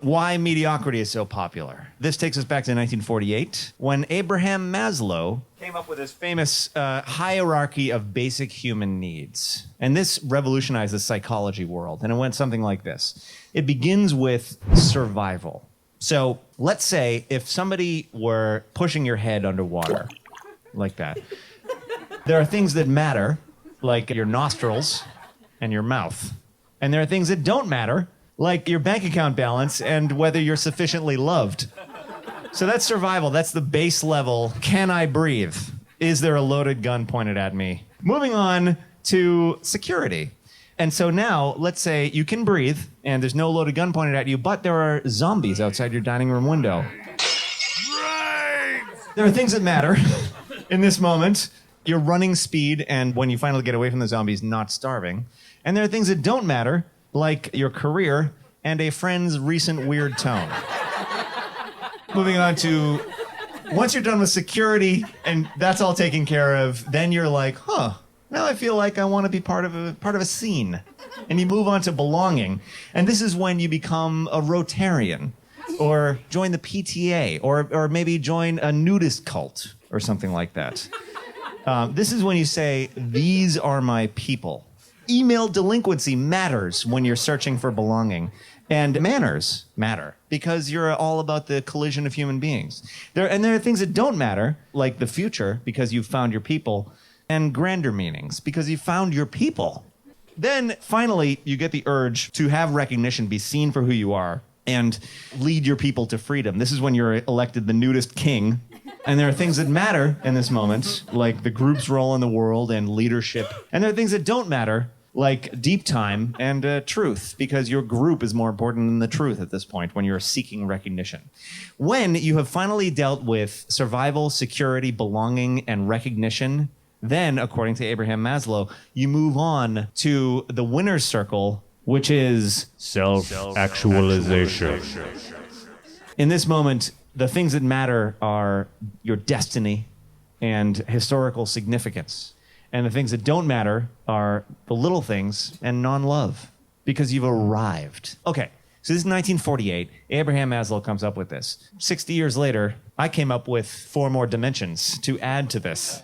why mediocrity is so popular. This takes us back to 1948 when Abraham Maslow came up with his famous hierarchy of basic human needs. And this revolutionized the psychology world. And it went something like this. It begins with survival. So let's say if somebody were pushing your head underwater like that, there are things that matter, like your nostrils and your mouth. And there are things that don't matter, like your bank account balance and whether you're sufficiently loved. So that's survival. That's the base level. Can I breathe? Is there a loaded gun pointed at me? Moving on to security. And so now, let's say you can breathe and there's no loaded gun pointed at you, but there are zombies outside your dining room window. Right. There are things that matter in this moment. Your running speed and when you finally get away from the zombies, not starving. And there are things that don't matter, like your career and a friend's recent weird tone. Moving on to, once you're done with security and that's all taken care of, then you're like, now I feel like I want to be part of a scene. And you move on to belonging. And this is when you become a Rotarian or join the PTA or maybe join a nudist cult or something like that. This is when you say, these are my people. Email delinquency matters when you're searching for belonging. And manners matter because you're all about the collision of human beings. There are things that don't matter, like the future, because you've found your people, and grander meanings, because you found your people. Then, finally, you get the urge to have recognition, be seen for who you are, and lead your people to freedom. This is when you're elected the nudist king. And there are things that matter in this moment, like the group's role in the world and leadership. And there are things that don't matter, like deep time and truth, because your group is more important than the truth at this point when you're seeking recognition. When you have finally dealt with survival, security, belonging, and recognition, then, according to Abraham Maslow, you move on to the winner's circle, which is self-actualization. In this moment, the things that matter are your destiny and historical significance. And the things that don't matter are the little things and non-love, because you've arrived. Okay, so this is 1948. Abraham Maslow comes up with this. 60 years later, I came up with 4 more dimensions to add to this.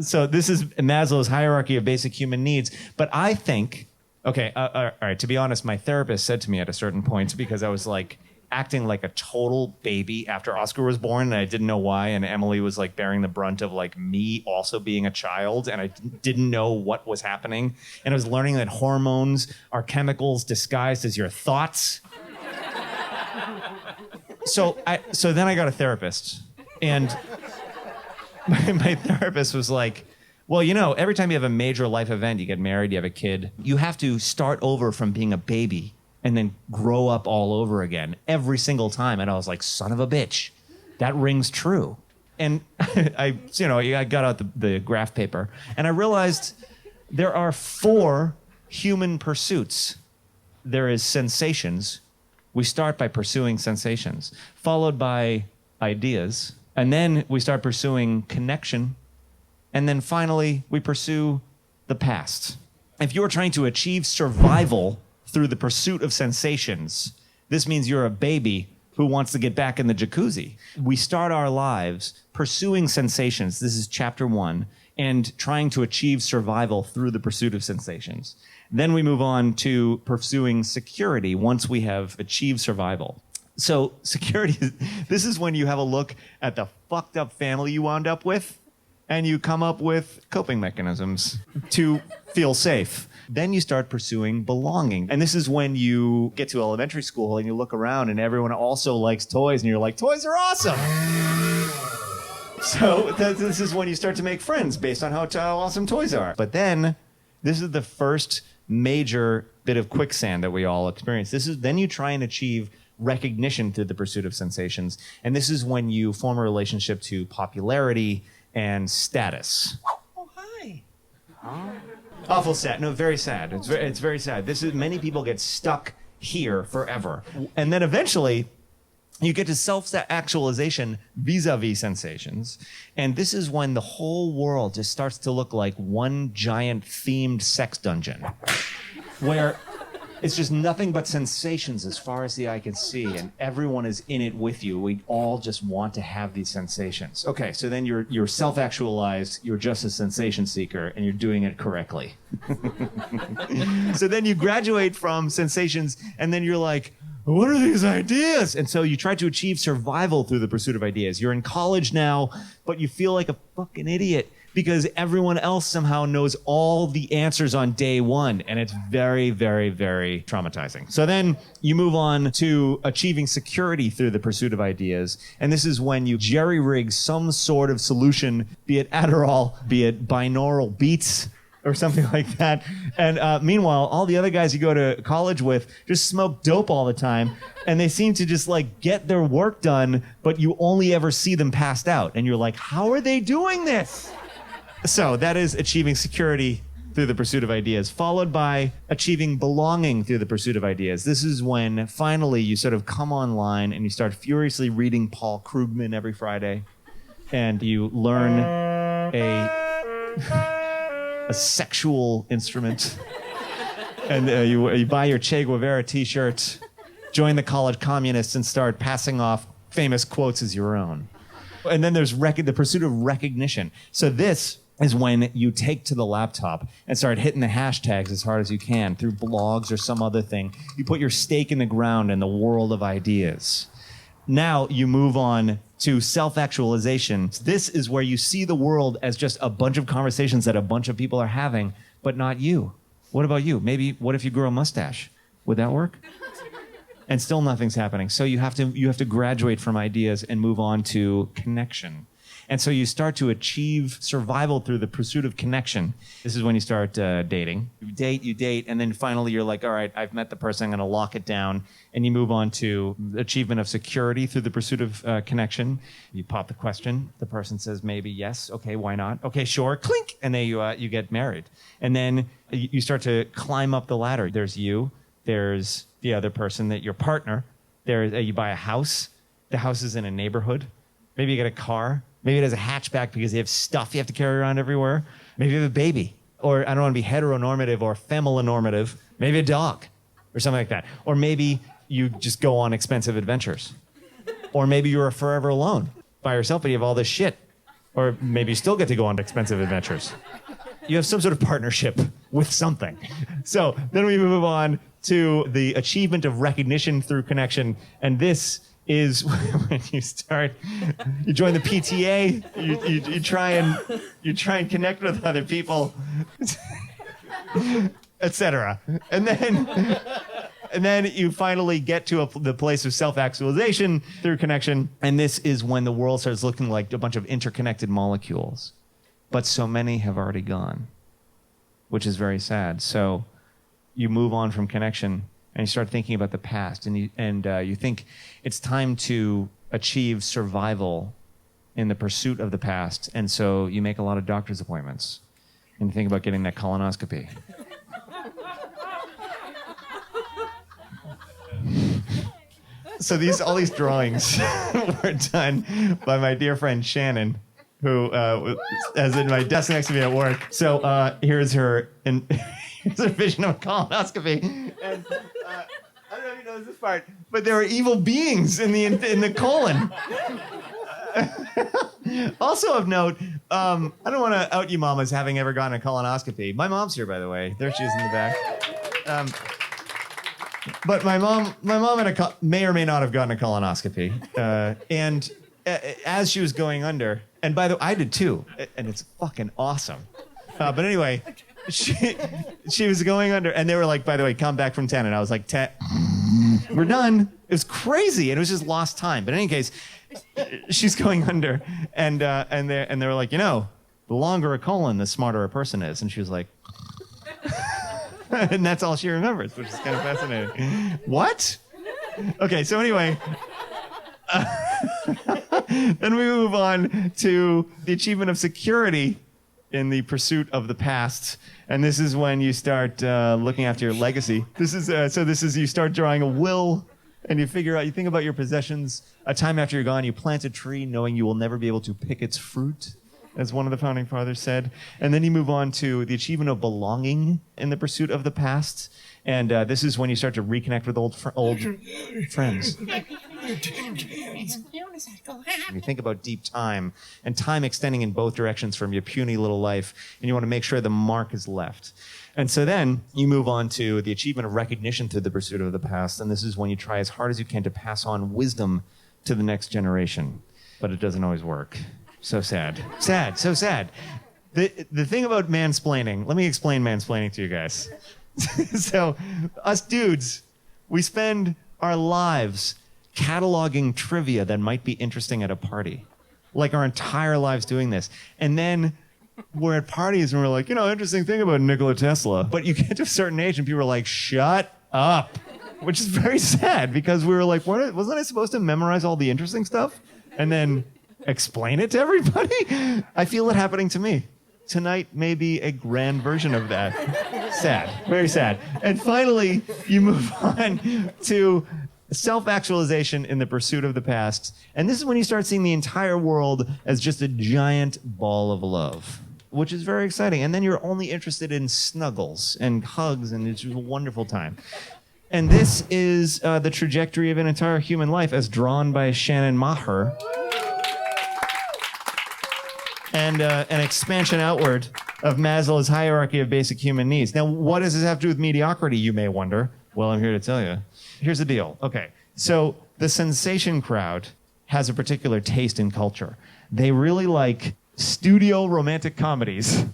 So this is Maslow's hierarchy of basic human needs. But I think, all right, to be honest, my therapist said to me at a certain point, because I was like acting like a total baby after Oscar was born, and I didn't know why, and Emily was like bearing the brunt of like me also being a child, and I didn't know what was happening, and I was learning that hormones are chemicals disguised as your thoughts. So then I got a therapist, and my therapist was like, well, you know, every time you have a major life event, you get married, you have a kid, you have to start over from being a baby and then grow up all over again every single time. And I was like, son of a bitch, that rings true. And I got out the graph paper and I realized there are 4 human pursuits. There is sensations. We start by pursuing sensations, followed by ideas. And then we start pursuing connection. And then finally, we pursue the past. If you're trying to achieve survival through the pursuit of sensations, this means you're a baby who wants to get back in the jacuzzi. We start our lives pursuing sensations. This is chapter 1, and trying to achieve survival through the pursuit of sensations. Then we move on to pursuing security once we have achieved survival. So security, this is when you have a look at the fucked up family you wound up with, and you come up with coping mechanisms to feel safe. Then you start pursuing belonging. And this is when you get to elementary school and you look around and everyone also likes toys and you're like, toys are awesome. So this is when you start to make friends based on how awesome toys are. But then this is the first major bit of quicksand that we all experience. Then you try and achieve recognition through the pursuit of sensations. And this is when you form a relationship to popularity and status. Oh, hi. Huh? Awful sad. No, very sad. It's very sad. Many people get stuck here forever. And then eventually you get to self-actualization vis-a-vis sensations. And this is when the whole world just starts to look like one giant themed sex dungeon. Where It's just nothing but sensations as far as the eye can see, and everyone is in it with you. We all just want to have these sensations. Okay, so then you're self-actualized, you're just a sensation seeker, and you're doing it correctly. So then you graduate from sensations, and then you're like, what are these ideas? And so you try to achieve survival through the pursuit of ideas. You're in college now, but you feel like a fucking idiot because everyone else somehow knows all the answers on day one. And it's very, very, very traumatizing. So then you move on to achieving security through the pursuit of ideas. And this is when you jerry-rig some sort of solution, be it Adderall, be it binaural beats, or something like that. And meanwhile, all the other guys you go to college with just smoke dope all the time, and they seem to just like get their work done, but you only ever see them passed out. And you're like, how are they doing this? So that is achieving security through the pursuit of ideas, followed by achieving belonging through the pursuit of ideas. This is when finally you sort of come online and you start furiously reading Paul Krugman every Friday, and you learn a sexual instrument, and you buy your Che Guevara t-shirt, join the college communists, and start passing off famous quotes as your own. And then there's the pursuit of recognition. So this is when you take to the laptop and start hitting the hashtags as hard as you can through blogs or some other thing. You put your stake in the ground in the world of ideas. Now you move on to self-actualization. This is where you see the world as just a bunch of conversations that a bunch of people are having, but not you. What about you? Maybe what if you grew a mustache? Would that work? And still nothing's happening. So you have to graduate from ideas and move on to connection. And so you start to achieve survival through the pursuit of connection. This is when you start dating. You date, and then finally you're like, all right, I've met the person, I'm gonna lock it down. And you move on to achievement of security through the pursuit of connection. You pop the question, the person says maybe, yes, okay, why not? Okay, sure, clink, and then you get married. And then you start to climb up the ladder. There's you, there's the other person, that your partner, you buy a house, the house is in a neighborhood, maybe you get a car, maybe it has a hatchback because you have stuff you have to carry around everywhere, maybe you have a baby, or I don't want to be heteronormative or feminormative, maybe a dog or something like that, or maybe you just go on expensive adventures, or maybe you're forever alone by yourself but you have all this shit, or maybe you still get to go on expensive adventures. You have some sort of partnership with something. So then we move on to the achievement of recognition through connection. And this is when you join the PTA, you try and connect with other people, etc. And then you finally get to the place of self-actualization through connection. And this is when the world starts looking like a bunch of interconnected molecules. But so many have already gone, which is very sad. So you move on from connection and you start thinking about the past, and you think it's time to achieve survival in the pursuit of the past. And so you make a lot of doctor's appointments and you think about getting that colonoscopy. So all these drawings were done by my dear friend Shannon, who is in my desk next to me at work. So here's her vision of a colonoscopy. And I don't know if you know this part, but there are evil beings in the colon. Also of note, I don't want to out you mamas having ever gotten a colonoscopy. My mom's here, by the way. There she is in the back. But my mom may or may not have gotten a colonoscopy. And as she was going under, and by the way, I did too, and it's fucking awesome. But anyway, she was going under, and they were like, by the way, come back from 10. And I was like, 10, we're done. It was crazy, and it was just lost time. But in any case, she's going under, and they were like, the longer a colon, the smarter a person is. And she was like, and that's all she remembers, which is kind of fascinating. What? Okay, so anyway, then we move on to the achievement of security in the pursuit of the past. And this is when you start looking after your legacy. This is you start drawing a will, and you think about your possessions. A time after you're gone, you plant a tree knowing you will never be able to pick its fruit. as one of the founding fathers said. And then you move on to the achievement of belonging in the pursuit of the past. And this is when you start to reconnect with old friends. When you think about deep time and time extending in both directions from your puny little life, and you want to make sure the mark is left. And so then you move on to the achievement of recognition through the pursuit of the past. And this is when you try as hard as you can to pass on wisdom to the next generation. But it doesn't always work. So sad. Sad, so sad. The thing about mansplaining, let me explain mansplaining to you guys. So, us dudes, we spend our lives cataloging trivia that might be interesting at a party. Like our entire lives doing this. And then we're at parties and we're like, interesting thing about Nikola Tesla. But you get to a certain age and people are like, shut up. Which is very sad because we were like, wasn't I supposed to memorize all the interesting stuff and then explain it to everybody? I feel it happening to me. Tonight may be a grand version of that. Sad, very sad. And finally, you move on to self-actualization in the pursuit of the past. And this is when you start seeing the entire world as just a giant ball of love, which is very exciting. And then you're only interested in snuggles and hugs, and it's just a wonderful time. And this is the trajectory of an entire human life as drawn by Shannon Maher. And an expansion outward of Maslow's hierarchy of basic human needs. Now, what does this have to do with mediocrity, you may wonder? Well, I'm here to tell you. Here's the deal. Okay, so the sensation crowd has a particular taste in culture. They really like studio romantic comedies,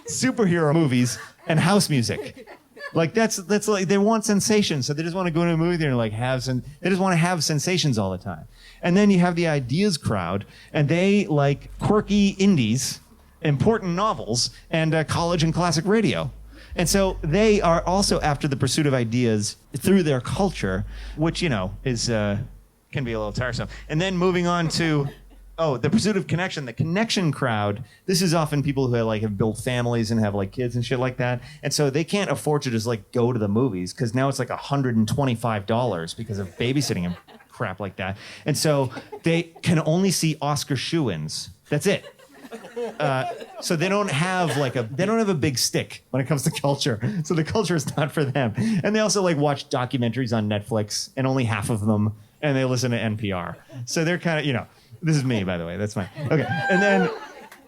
superhero movies, and house music. Like that's like they want sensation, so they just want to go to a movie theater and like they just want to have sensations all the time. And then you have the ideas crowd, and they like quirky indies, important novels, and college and classic radio. And so they are also after the pursuit of ideas through their culture, which is can be a little tiresome. And then moving on to the pursuit of connection. The connection crowd, this is often people who have built families and have like kids and shit like that. And so they can't afford to just like go to the movies because now it's like $125 because of babysitting and crap like that. And so they can only see Oscar shoo-ins. That's it. So they don't have a big stick when it comes to culture. So the culture is not for them. And they also like watch documentaries on Netflix, and only half of them, and they listen to NPR. So they're kind of, this is me, by the way. That's fine. Okay.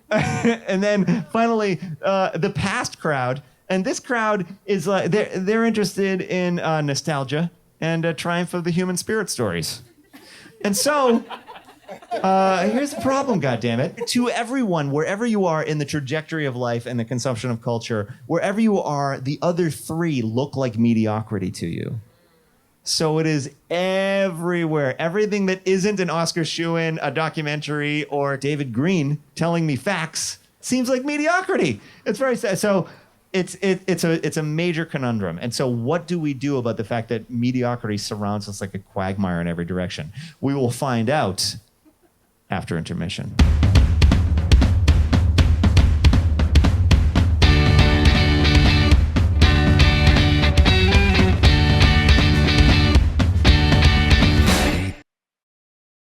And then finally, the past crowd. And this crowd is they're interested in nostalgia and triumph of the human spirit stories. And so here's the problem, goddammit. To everyone, wherever you are in the trajectory of life and the consumption of culture, wherever you are, the other three look like mediocrity to you. So it is everywhere. Everything that isn't an Oscar shoo-in, a documentary, or David Green telling me facts seems like mediocrity. It's very sad. So it's a major conundrum. And so what do we do about the fact that mediocrity surrounds us like a quagmire in every direction? We will find out after intermission.